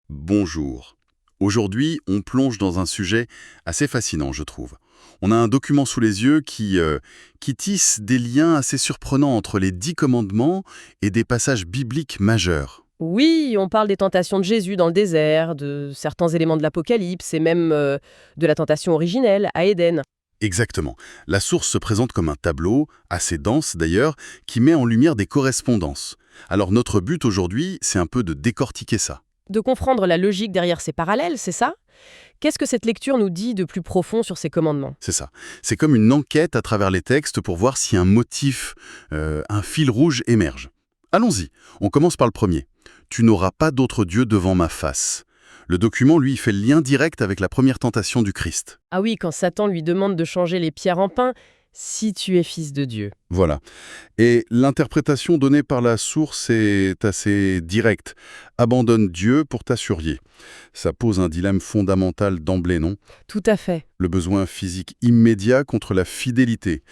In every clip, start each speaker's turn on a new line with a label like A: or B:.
A: Bonjour. Aujourd'hui, on plonge dans un sujet assez fascinant, je trouve. On a un document sous les yeux qui tisse des liens assez surprenants entre les 10 commandements et des passages bibliques majeurs.
B: Oui, on parle des tentations de Jésus dans le désert, de certains éléments de l'Apocalypse et même de la tentation originelle à Éden.
A: Exactement. La source se présente comme un tableau, assez dense d'ailleurs, qui met en lumière des correspondances. Alors notre but aujourd'hui, c'est un peu de décortiquer ça.
B: De comprendre la logique derrière ces parallèles, c'est ça? Qu'est-ce que cette lecture nous dit de plus profond sur ces commandements?
A: C'est ça. C'est comme une enquête à travers les textes pour voir si un motif, un fil rouge émerge. Allons-y. On commence par le premier. Tu n'auras pas d'autre Dieu devant ma face. Le document, lui, fait le lien direct avec la première tentation du Christ.
B: Ah oui, quand Satan lui demande de changer les pierres en pain, si tu es fils de Dieu.
A: Voilà. Et l'interprétation donnée par la source est assez directe. Abandonne Dieu pour t'assurer. Ça pose un dilemme fondamental d'emblée, non?
B: Tout à fait.
A: Le besoin physique immédiat contre la fidélité.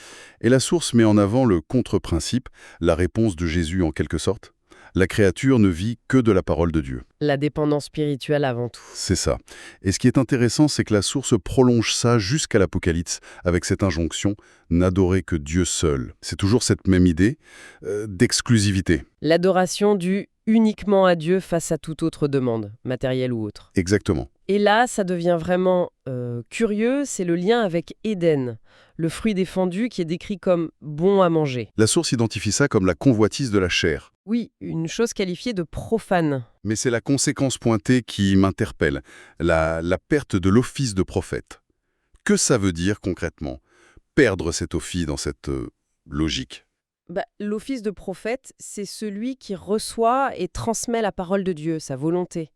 A: Et la source met en avant le contre-principe, la réponse de Jésus en quelque sorte. La créature ne vit que de la parole de Dieu.
B: La dépendance spirituelle avant tout.
A: C'est ça. Et ce qui est intéressant, c'est que la source prolonge ça jusqu'à l'Apocalypse, avec cette injonction « n'adorer que Dieu seul ». C'est toujours cette même idée d'exclusivité.
B: L'adoration due uniquement à Dieu face à toute autre demande, matérielle ou autre.
A: Exactement.
B: Et là, ça devient vraiment curieux, c'est le lien avec Éden, le fruit défendu qui est décrit comme bon à manger.
A: La source identifie ça comme la convoitise de la chair.
B: Oui, une chose qualifiée de profane.
A: Mais c'est la conséquence pointée qui m'interpelle, la perte de l'office de prophète. Que ça veut dire concrètement? Perdre cet office dans cette logique.
B: L'office de prophète, c'est celui qui reçoit et transmet la parole de Dieu, sa volonté.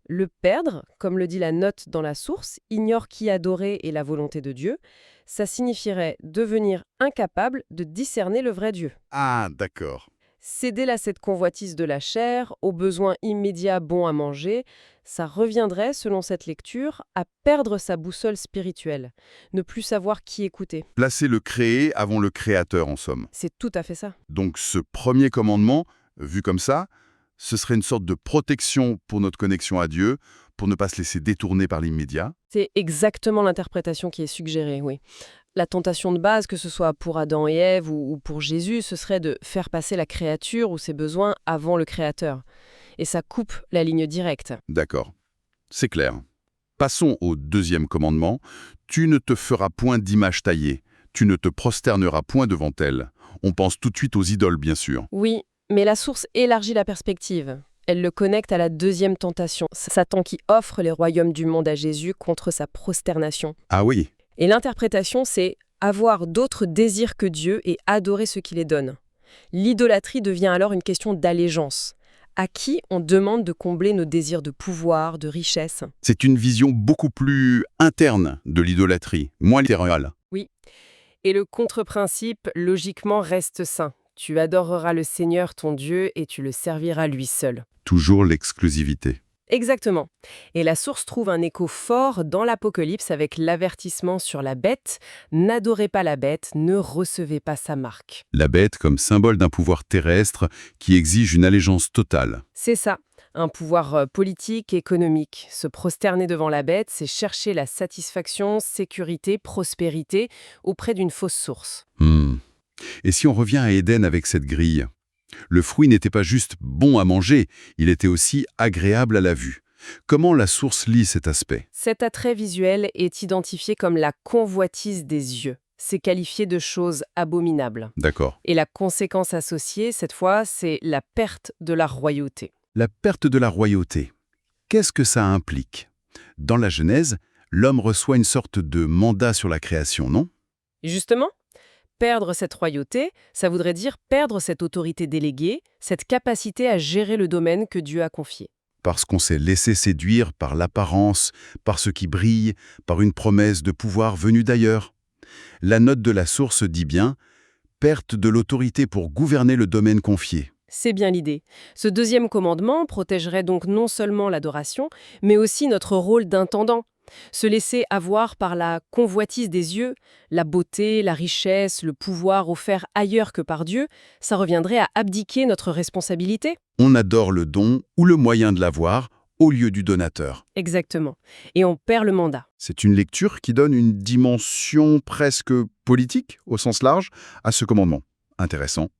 B: Le perdre, comme le dit la note dans la source, ignore qui adorer et la volonté de Dieu, ça signifierait devenir incapable de discerner le vrai Dieu.
A: Ah, d'accord.
B: Céder à cette convoitise de la chair, aux besoins immédiats bons à manger, ça reviendrait, selon cette lecture, à perdre sa boussole spirituelle, ne plus savoir qui écouter.
A: Placer le créé avant le créateur, en somme.
B: C'est tout à fait ça.
A: Donc ce premier commandement, vu comme ça, ce serait une sorte de protection pour notre connexion à Dieu, pour ne pas se laisser détourner par l'immédiat.
B: C'est exactement l'interprétation qui est suggérée, oui. La tentation de base, que ce soit pour Adam et Ève ou pour Jésus, ce serait de faire passer la créature ou ses besoins avant le Créateur. Et ça coupe la ligne directe.
A: D'accord, c'est clair. Passons au deuxième commandement. Tu ne te feras point d'image taillée, tu ne te prosterneras point devant elle. On pense tout de suite aux idoles, bien sûr.
B: Oui, mais la source élargit la perspective. Elle le connecte à la deuxième tentation, Satan qui offre les royaumes du monde à Jésus contre sa prosternation.
A: Ah oui.
B: Et l'interprétation, c'est avoir d'autres désirs que Dieu et adorer ce qui les donne. L'idolâtrie devient alors une question d'allégeance. À qui on demande de combler nos désirs de pouvoir, de richesse?
A: C'est une vision beaucoup plus interne de l'idolâtrie, moins littérale.
B: Oui. Et le contre-principe, logiquement, reste sain. Tu adoreras le Seigneur ton Dieu et tu le serviras lui seul.
A: Toujours l'exclusivité.
B: Exactement. Et la source trouve un écho fort dans l'Apocalypse avec l'avertissement sur la bête. N'adorez pas la bête, ne recevez pas sa marque.
A: La bête comme symbole d'un pouvoir terrestre qui exige une allégeance totale.
B: C'est ça, un pouvoir politique, économique. Se prosterner devant la bête, c'est chercher la satisfaction, sécurité, prospérité auprès d'une fausse source.
A: Et si on revient à Éden avec cette grille? Le fruit n'était pas juste bon à manger, il était aussi agréable à la vue. Comment la source lit cet aspect?
B: Cet attrait visuel est identifié comme la convoitise des yeux. C'est qualifié de chose abominable.
A: D'accord.
B: Et la conséquence associée, cette fois, c'est la perte de la royauté.
A: La perte de la royauté. Qu'est-ce que ça implique? Dans la Genèse, l'homme reçoit une sorte de mandat sur la création, non?
B: Justement, perdre cette royauté, ça voudrait dire perdre cette autorité déléguée, cette capacité à gérer le domaine que Dieu a confié.
A: Parce qu'on s'est laissé séduire par l'apparence, par ce qui brille, par une promesse de pouvoir venue d'ailleurs. La note de la source dit bien « perte de l'autorité pour gouverner le domaine confié ».
B: C'est bien l'idée. Ce deuxième commandement protégerait donc non seulement l'adoration, mais aussi notre rôle d'intendant. Se laisser avoir par la convoitise des yeux, la beauté, la richesse, le pouvoir offert ailleurs que par Dieu, ça reviendrait à abdiquer notre responsabilité.
A: On adore le don ou le moyen de l'avoir, au lieu du donateur.
B: Exactement. Et on perd le mandat.
A: C'est une lecture qui donne une dimension presque politique, au sens large, à ce commandement. Intéressant.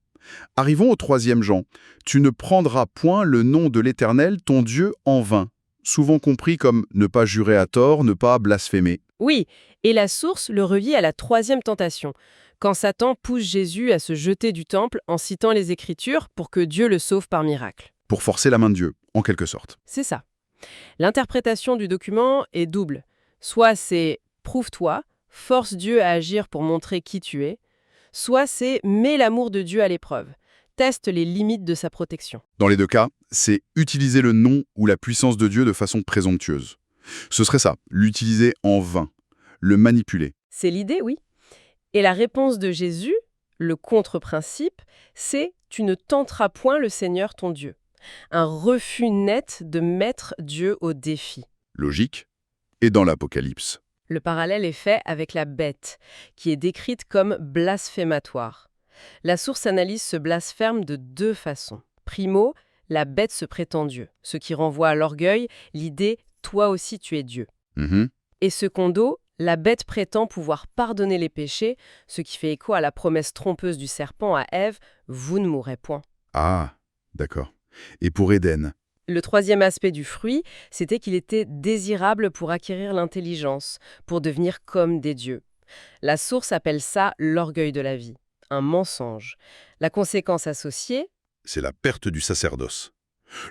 A: Arrivons au 3e Jean. « Tu ne prendras point le nom de l'Éternel, ton Dieu, en vain », souvent compris comme ne pas jurer à tort, ne pas blasphémer.
B: Oui, et la source le relie à la 3e tentation, quand Satan pousse Jésus à se jeter du temple en citant les Écritures pour que Dieu le sauve par miracle.
A: Pour forcer la main de Dieu, en quelque sorte.
B: C'est ça. L'interprétation du document est double. Soit c'est « prouve-toi », force Dieu à agir pour montrer qui tu es, soit c'est « mets l'amour de Dieu à l'épreuve », teste les limites de sa protection.
A: Dans les deux cas, c'est utiliser le nom ou la puissance de Dieu de façon présomptueuse. Ce serait ça, l'utiliser en vain, le manipuler.
B: C'est l'idée, oui. Et la réponse de Jésus, le contre-principe, c'est « tu ne tenteras point le Seigneur ton Dieu ». Un refus net de mettre Dieu au défi.
A: Logique. Et dans l'Apocalypse.
B: Le parallèle est fait avec la bête, qui est décrite comme blasphématoire. La source analyse ce blasphème de 2 façons. Primo, la bête se prétend Dieu, ce qui renvoie à l'orgueil, l'idée « toi aussi tu es Dieu ». Et secondo, la bête prétend pouvoir pardonner les péchés, ce qui fait écho à la promesse trompeuse du serpent à Ève « vous ne mourrez point ».
A: Ah, d'accord. Et pour Éden?
B: Le 3e aspect du fruit, c'était qu'il était désirable pour acquérir l'intelligence, pour devenir comme des dieux. La source appelle ça l'orgueil de la vie, un mensonge. La conséquence associée,
A: c'est la perte du sacerdoce.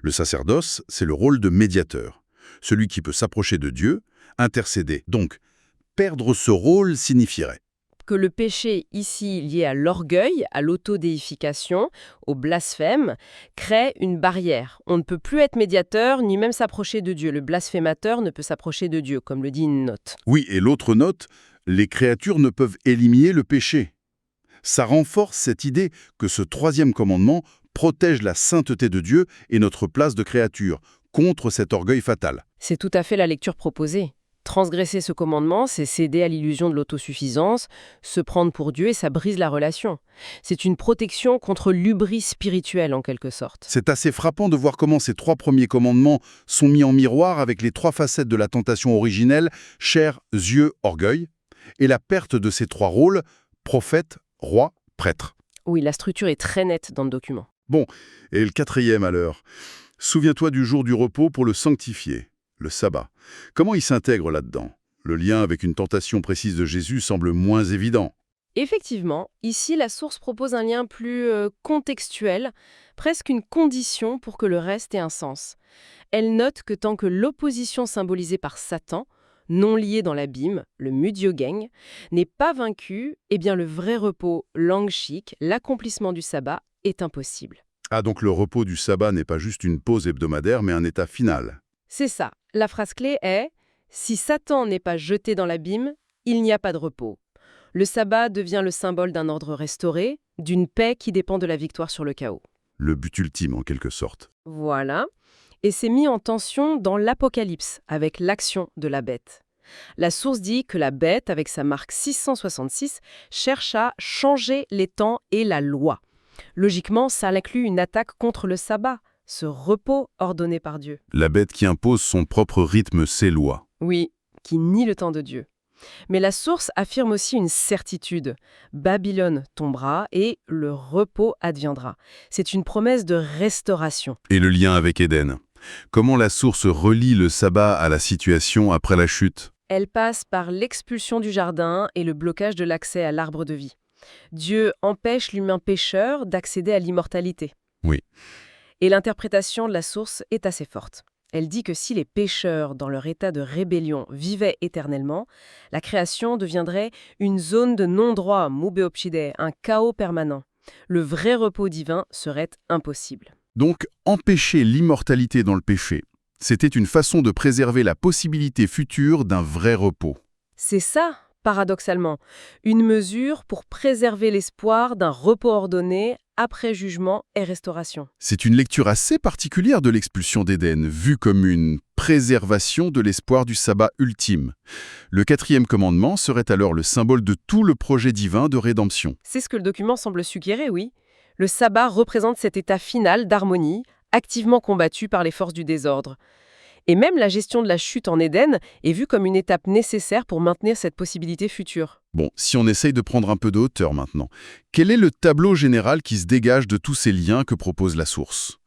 A: Le sacerdoce, c'est le rôle de médiateur, celui qui peut s'approcher de Dieu, intercéder. Donc, perdre ce rôle signifierait
B: que le péché ici lié à l'orgueil, à l'autodéification, au blasphème, crée une barrière. On ne peut plus être médiateur ni même s'approcher de Dieu. Le blasphémateur ne peut s'approcher de Dieu, comme le dit une note.
A: Oui, et l'autre note, les créatures ne peuvent éliminer le péché. Ça renforce cette idée que ce 3e commandement protège la sainteté de Dieu et notre place de créature contre cet orgueil fatal.
B: C'est tout à fait la lecture proposée. Transgresser ce commandement, c'est céder à l'illusion de l'autosuffisance, se prendre pour Dieu et ça brise la relation. C'est une protection contre l'hubris spirituelle en quelque sorte.
A: C'est assez frappant de voir comment ces 3 premiers commandements sont mis en miroir avec les 3 facettes de la tentation originelle, chair, yeux, orgueil, et la perte de ces 3 rôles, prophète, roi, prêtre.
B: Oui, la structure est très nette dans le document.
A: Bon, et le 4e alors. Souviens-toi du jour du repos pour le sanctifier, le sabbat. Comment il s'intègre là-dedans? Le lien avec une tentation précise de Jésus semble moins évident.
B: Effectivement, ici la source propose un lien plus contextuel, presque une condition pour que le reste ait un sens. Elle note que tant que l'opposition symbolisée par Satan, non liée dans l'abîme, le Mudyogeng, n'est pas vaincue, eh bien le vrai repos, l'angshik, l'accomplissement du sabbat, est impossible.
A: Ah, donc le repos du sabbat n'est pas juste une pause hebdomadaire, mais un état final.
B: C'est ça. La phrase clé est « Si Satan n'est pas jeté dans l'abîme, il n'y a pas de repos ». Le sabbat devient le symbole d'un ordre restauré, d'une paix qui dépend de la victoire sur le chaos.
A: Le but ultime, en quelque sorte.
B: Voilà. Et c'est mis en tension dans l'Apocalypse, avec l'action de la bête. La source dit que la bête, avec sa marque 666, cherche à changer les temps et la loi. Logiquement, ça inclut une attaque contre le sabbat, ce repos ordonné par Dieu.
A: La bête qui impose son propre rythme, ses lois.
B: Oui, qui nie le temps de Dieu. Mais la source affirme aussi une certitude. Babylone tombera et le repos adviendra. C'est une promesse de restauration.
A: Et le lien avec Éden. Comment la source relie le sabbat à la situation après la chute?
B: Elle passe par l'expulsion du jardin et le blocage de l'accès à l'arbre de vie. Dieu empêche l'humain pécheur d'accéder à l'immortalité.
A: Oui.
B: Et l'interprétation de la source est assez forte. Elle dit que si les pécheurs, dans leur état de rébellion, vivaient éternellement, la création deviendrait une zone de non-droit, mubeopshide, un chaos permanent. Le vrai repos divin serait impossible.
A: Donc, empêcher l'immortalité dans le péché, c'était une façon de préserver la possibilité future d'un vrai repos.
B: C'est ça, paradoxalement, une mesure pour préserver l'espoir d'un repos ordonné après jugement et restauration.
A: C'est une lecture assez particulière de l'expulsion d'Éden, vue comme une préservation de l'espoir du sabbat ultime. Le 4e commandement serait alors le symbole de tout le projet divin de rédemption.
B: C'est ce que le document semble suggérer, oui. Le sabbat représente cet état final d'harmonie, activement combattu par les forces du désordre. Et même la gestion de la chute en Éden est vue comme une étape nécessaire pour maintenir cette possibilité future.
A: Bon, si on essaye de prendre un peu de hauteur maintenant, quel est le tableau général qui se dégage de tous ces liens que propose la source?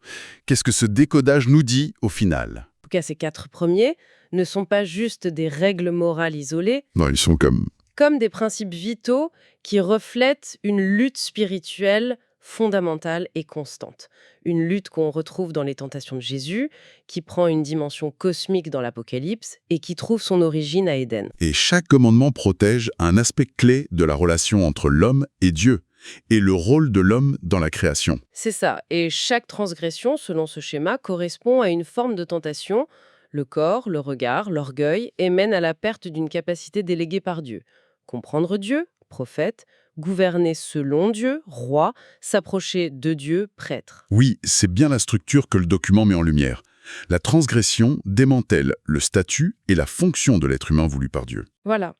A: Qu'est-ce que ce décodage nous dit au final?
B: En tout cas, ces 4 premiers ne sont pas juste des règles morales isolées,
A: Non, ils sont
B: comme des principes vitaux qui reflètent une lutte spirituelle fondamentale et constante. Une lutte qu'on retrouve dans les tentations de Jésus, qui prend une dimension cosmique dans l'Apocalypse et qui trouve son origine à Éden.
A: Et chaque commandement protège un aspect clé de la relation entre l'homme et Dieu, et le rôle de l'homme dans la création.
B: C'est ça, et chaque transgression, selon ce schéma, correspond à une forme de tentation, le corps, le regard, l'orgueil, et mène à la perte d'une capacité déléguée par Dieu. Comprendre Dieu, prophète, gouverner selon Dieu, roi, s'approcher de Dieu, prêtre.
A: Oui, c'est bien la structure que le document met en lumière. La transgression démantèle le statut et la fonction de l'être humain voulu par Dieu.
B: Voilà.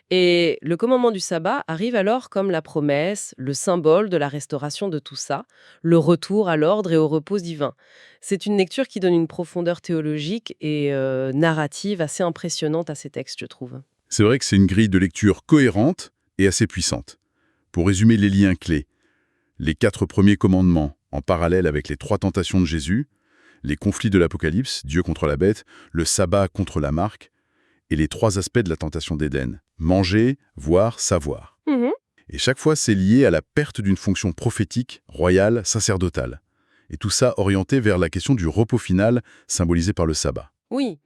B: Et le commandement du sabbat arrive alors comme la promesse, le symbole de la restauration de tout ça, le retour à l'ordre et au repos divin. C'est une lecture qui donne une profondeur théologique et narrative assez impressionnante à ces textes, je trouve.
A: C'est vrai que c'est une grille de lecture cohérente et assez puissante. Pour résumer les liens clés, les 4 premiers commandements en parallèle avec les 3 tentations de Jésus, les conflits de l'Apocalypse, Dieu contre la bête, le sabbat contre la marque, et les 3 aspects de la tentation d'Éden, manger, voir, savoir. Et chaque fois, c'est lié à la perte d'une fonction prophétique, royale, sacerdotale. Et tout ça orienté vers la question du repos final, symbolisé par le sabbat.
B: Oui,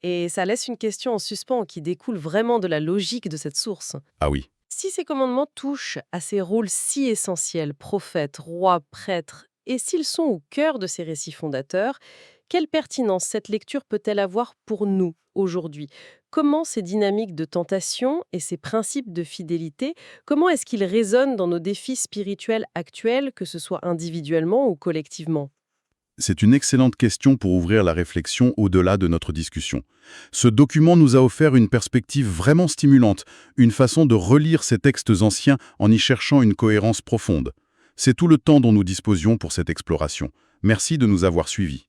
B: et ça laisse une question en suspens qui découle vraiment de la logique de cette source.
A: Ah oui.
B: Si ces commandements touchent à ces rôles si essentiels, prophètes, rois, prêtres, et s'ils sont au cœur de ces récits fondateurs, quelle pertinence cette lecture peut-elle avoir pour nous, aujourd'hui? Comment ces dynamiques de tentation et ces principes de fidélité, comment est-ce qu'ils résonnent dans nos défis spirituels actuels, que ce soit individuellement ou collectivement?
A: C'est une excellente question pour ouvrir la réflexion au-delà de notre discussion. Ce document nous a offert une perspective vraiment stimulante, une façon de relire ces textes anciens en y cherchant une cohérence profonde. C'est tout le temps dont nous disposions pour cette exploration. Merci de nous avoir suivis.